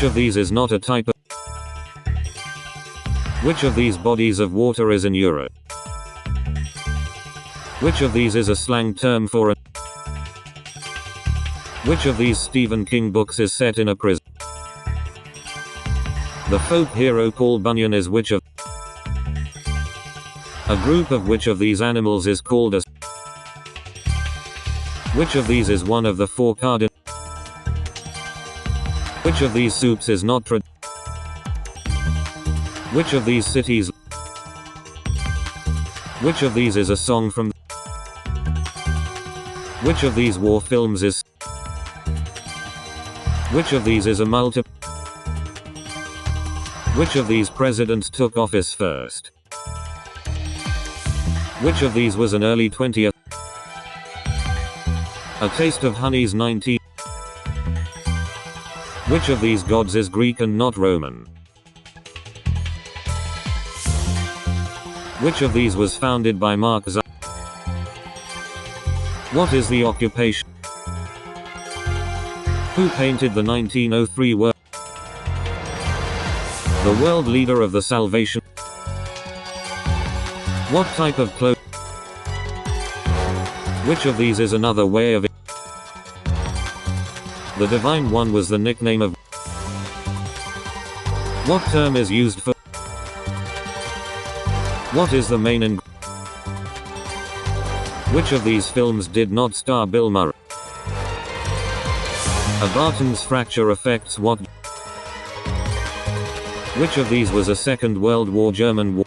Which of these is not a type of? Which of these bodies of water is in Europe? Which of these is a slang term for a? Which of these Stephen King books is set in a prison? The folk hero Paul Bunyan is which of? A group of which of these animals is called a? Which of these is one of the four cardinals? Which of these soups is not trad? Which of these cities? Which of these is a song from? Which of these war films is? Which of these is a multi? Which of these presidents took office first? Which of these was an early 20th? A Taste of Honey's 19. Which of these gods is Greek and not Roman? Which of these was founded by Mark Zuckerberg? What is the occupation? Who painted the 1903 world? The world leader of the Salvation? What type of clothes? Which of these is another way of it? The Divine One was the nickname of? What term is used for? What is the main ingredient? Which of these films did not star Bill Murray? A Barton's fracture affects what? Which of these was a Second World War German war?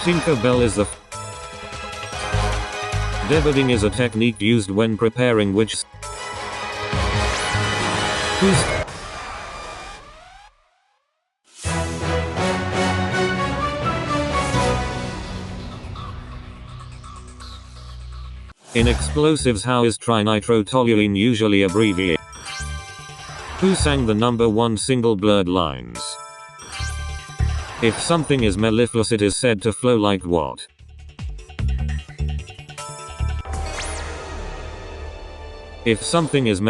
Tinker Bell is the Debiting is a technique used when preparing which? Whose? In explosives, how is trinitrotoluene usually abbreviated? Who sang the #1 single Blurred Lines? If something is mellifluous, it is said to flow like what? If something is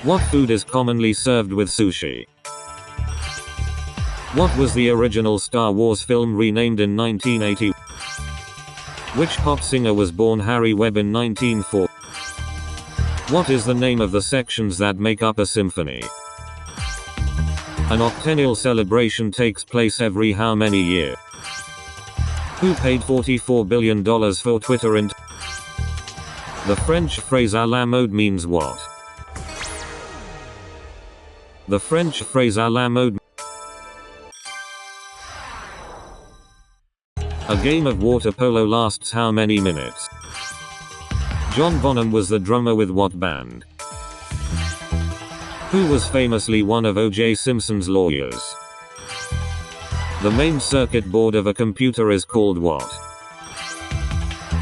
What food is commonly served with sushi? What was the original Star Wars film renamed in 1980? Which pop singer was born Harry Webb in 1940? What is the name of the sections that make up a symphony? An octennial celebration takes place every how many years? Who paid $44 billion for Twitter in? The French phrase à la mode means what? The French phrase à la mode. A game of water polo lasts how many minutes? John Bonham was the drummer with what band? Who was famously one of O.J. Simpson's lawyers? The main circuit board of a computer is called what?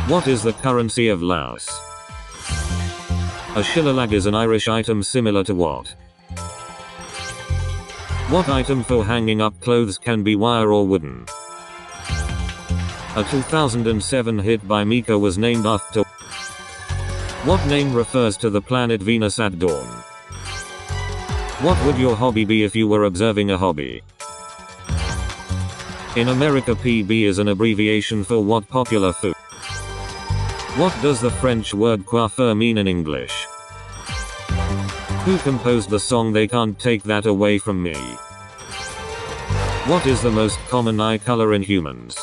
What is the currency of Laos? A shillalagh is an Irish item similar to what? What item for hanging up clothes can be wire or wooden? A 2007 hit by Mika was named after? What name refers to the planet Venus at dawn? What would your hobby be if you were observing a hobby? In America, PB is an abbreviation for what popular food? What does the French word coiffeur mean in English? Who composed the song They Can't Take That Away From Me? What is the most common eye color in humans?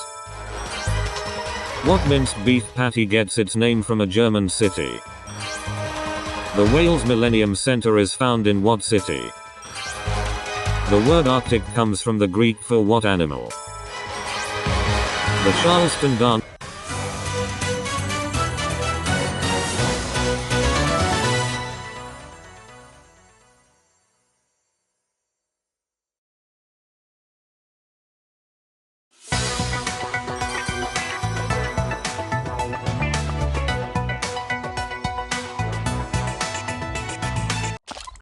What minced beef patty gets its name from a German city? The Wales Millennium Center is found in what city? The word Arctic comes from the Greek for what animal? The Charleston dance